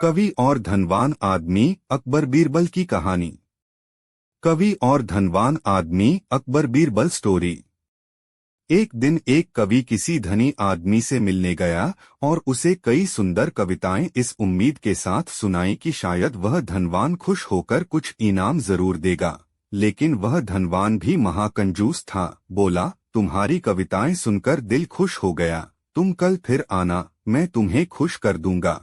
कवि और धनवान आदमी अकबर बीरबल की कहानी। कवि और धनवान आदमी अकबर बीरबल स्टोरी। एक दिन एक कवि किसी धनी आदमी से मिलने गया और उसे कई सुंदर कविताएं इस उम्मीद के साथ सुनाई कि शायद वह धनवान खुश होकर कुछ इनाम जरूर देगा। लेकिन वह धनवान भी महाकंजूस था। बोला, तुम्हारी कविताएं सुनकर दिल खुश हो गया, तुम कल फिर आना, मैं तुम्हें खुश कर दूंगा।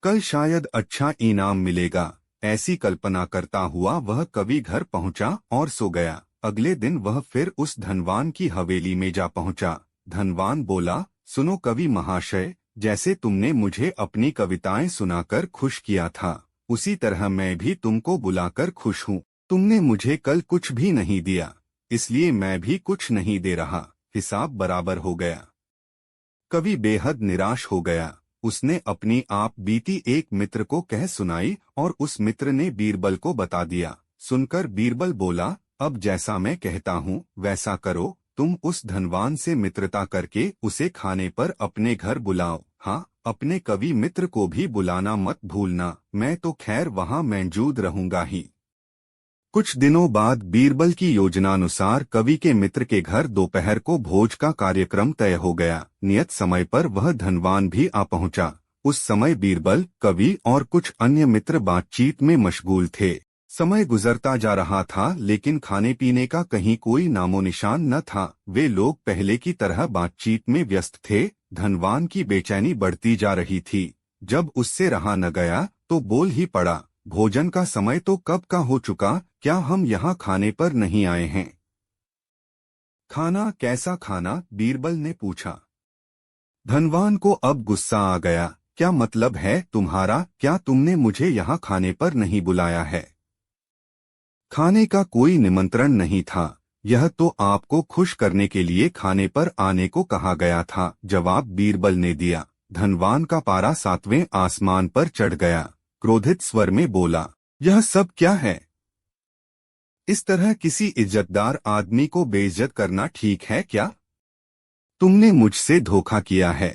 कल शायद अच्छा इनाम मिलेगा। ऐसी कल्पना करता हुआ वह कवि घर पहुंचा और सो गया। अगले दिन वह फिर उस धनवान की हवेली में जा पहुंचा। धनवान बोला, सुनो कवि महाशय, जैसे तुमने मुझे अपनी कविताएं सुनाकर खुश किया था, उसी तरह मैं भी तुमको बुलाकर खुश हूँ। तुमने मुझे कल कुछ भी नहीं दिया, इसलिए मैं भी कुछ नहीं दे रहा। हिसाब बराबर हो गया। कवि बेहद निराश हो गया। उसने अपनी आप बीती एक मित्र को कह सुनाई और उस मित्र ने बीरबल को बता दिया। सुनकर बीरबल बोला, अब जैसा मैं कहता हूँ वैसा करो। तुम उस धनवान से मित्रता करके उसे खाने पर अपने घर बुलाओ। हाँ, अपने कवि मित्र को भी बुलाना मत भूलना, मैं तो खैर वहाँ मौजूद रहूंगा ही। कुछ दिनों बाद बीरबल की योजनानुसार कवि के मित्र के घर दोपहर को भोज का कार्यक्रम तय हो गया। नियत समय पर वह धनवान भी आ पहुंचा। उस समय बीरबल, कवि और कुछ अन्य मित्र बातचीत में मशगूल थे। समय गुजरता जा रहा था लेकिन खाने पीने का कहीं कोई नामोनिशान न था। वे लोग पहले की तरह बातचीत में व्यस्त थे। धनवान की बेचैनी बढ़ती जा रही थी। जब उससे रहा न गया तो बोल ही पड़ा, भोजन का समय तो कब का हो चुका, क्या हम यहाँ खाने पर नहीं आए हैं? खाना? कैसा खाना? बीरबल ने पूछा। धनवान को अब गुस्सा आ गया। क्या मतलब है तुम्हारा? क्या तुमने मुझे यहाँ खाने पर नहीं बुलाया है? खाने का कोई निमंत्रण नहीं था, यह तो आपको खुश करने के लिए खाने पर आने को कहा गया था, जवाब बीरबल ने दिया। धनवान का पारा 7वें आसमान पर चढ़ गया। क्रोधित स्वर में बोला, यह सब क्या है? इस तरह किसी इज्जतदार आदमी को बेइज्जत करना ठीक है क्या? तुमने मुझसे धोखा किया है।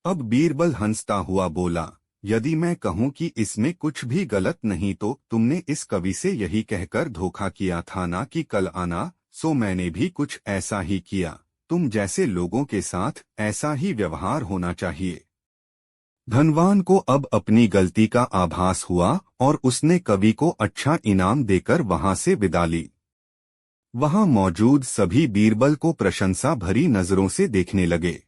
अब बीरबल हंसता हुआ बोला, यदि मैं कहूं कि इसमें कुछ भी गलत नहीं तो तुमने इस कवि से यही कहकर धोखा किया था ना कि कल आना, सो मैंने भी कुछ ऐसा ही किया। तुम जैसे लोगों के साथ ऐसा ही व्यवहार होना चाहिए। धनवान को अब अपनी गलती का आभास हुआ और उसने कवि को अच्छा इनाम देकर वहां से विदा ली। वहां मौजूद सभी बीरबल को प्रशंसा भरी नजरों से देखने लगे।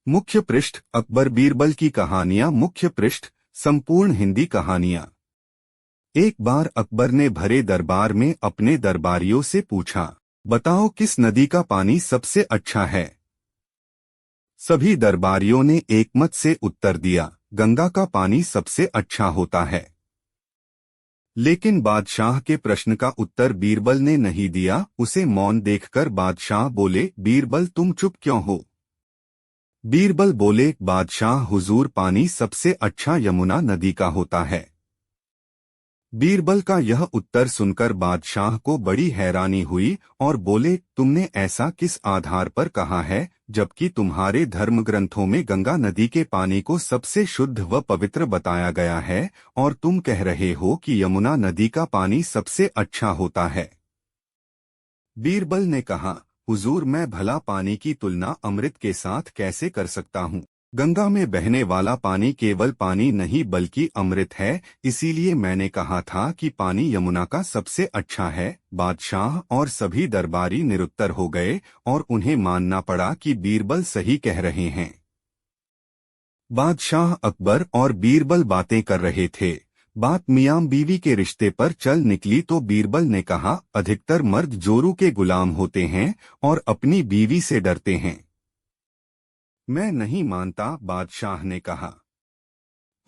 मुख्य पृष्ठ अकबर बीरबल की कहानियां। मुख्य पृष्ठ संपूर्ण हिंदी कहानियां। एक बार अकबर ने भरे दरबार में अपने दरबारियों से पूछा, बताओ किस नदी का पानी सबसे अच्छा है? सभी दरबारियों ने एकमत से उत्तर दिया, गंगा का पानी सबसे अच्छा होता है। लेकिन बादशाह के प्रश्न का उत्तर बीरबल ने नहीं दिया। उसे मौन देखकर बादशाह बोले, बीरबल तुम चुप क्यों हो? बीरबल बोले, बादशाह हुजूर, पानी सबसे अच्छा यमुना नदी का होता है। बीरबल का यह उत्तर सुनकर बादशाह को बड़ी हैरानी हुई और बोले, तुमने ऐसा किस आधार पर कहा है, जबकि तुम्हारे धर्म ग्रंथों में गंगा नदी के पानी को सबसे शुद्ध व पवित्र बताया गया है और तुम कह रहे हो कि यमुना नदी का पानी सबसे अच्छा होता है? बीरबल ने कहा, हुजूर, मैं भला पानी की तुलना अमृत के साथ कैसे कर सकता हूँ? गंगा में बहने वाला पानी केवल पानी नहीं बल्कि अमृत है, इसीलिए मैंने कहा था कि पानी यमुना का सबसे अच्छा है। बादशाह और सभी दरबारी निरुत्तर हो गए और उन्हें मानना पड़ा कि बीरबल सही कह रहे हैं। बादशाह अकबर और बीरबल बातें कर रहे थे। बात मियां बीवी के रिश्ते पर चल निकली तो बीरबल ने कहा, अधिकतर मर्द जोरू के गुलाम होते हैं और अपनी बीवी से डरते हैं। मैं नहीं मानता, बादशाह ने कहा।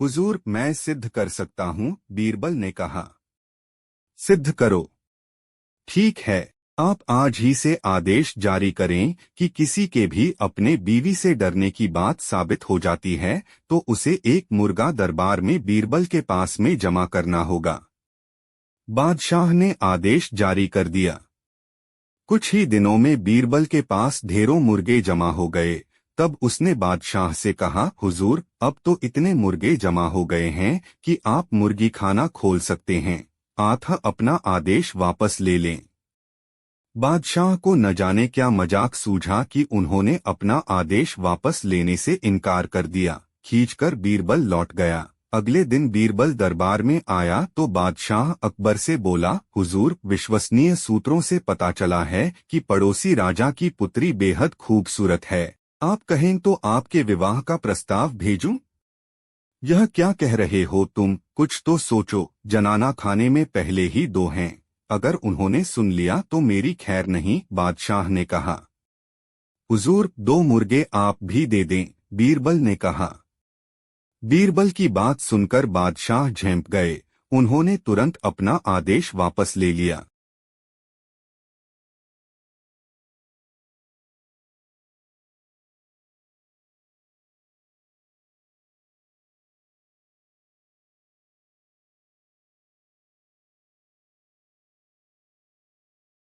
हुजूर, मैं सिद्ध कर सकता हूँ, बीरबल ने कहा। सिद्ध करो। ठीक है, आप आज ही से आदेश जारी करें कि किसी के भी अपने बीवी से डरने की बात साबित हो जाती है तो उसे एक मुर्गा दरबार में बीरबल के पास में जमा करना होगा। बादशाह ने आदेश जारी कर दिया। कुछ ही दिनों में बीरबल के पास ढेरों मुर्गे जमा हो गए। तब उसने बादशाह से कहा, हुजूर, अब तो इतने मुर्गे जमा हो गए हैं कि आप मुर्गी खाना खोल सकते हैं। आप अपना आदेश वापस ले लें। बादशाह को न जाने क्या मजाक सूझा कि उन्होंने अपना आदेश वापस लेने से इनकार कर दिया। खींचकर बीरबल लौट गया। अगले दिन बीरबल दरबार में आया तो बादशाह अकबर से बोला, हुजूर, विश्वसनीय सूत्रों से पता चला है कि पड़ोसी राजा की पुत्री बेहद खूबसूरत है। आप कहें तो आपके विवाह का प्रस्ताव भेजूं? यह क्या कह रहे हो तुम? कुछ तो सोचो। जनाना खाने में पहले ही दो हैं। अगर उन्होंने सुन लिया तो मेरी खैर नहीं। बादशाह ने कहा, हुजूर, 2 मुर्गे आप भी दे दें। बीरबल ने कहा। बीरबल की बात सुनकर बादशाह झेंप गए। उन्होंने तुरंत अपना आदेश वापस ले लिया।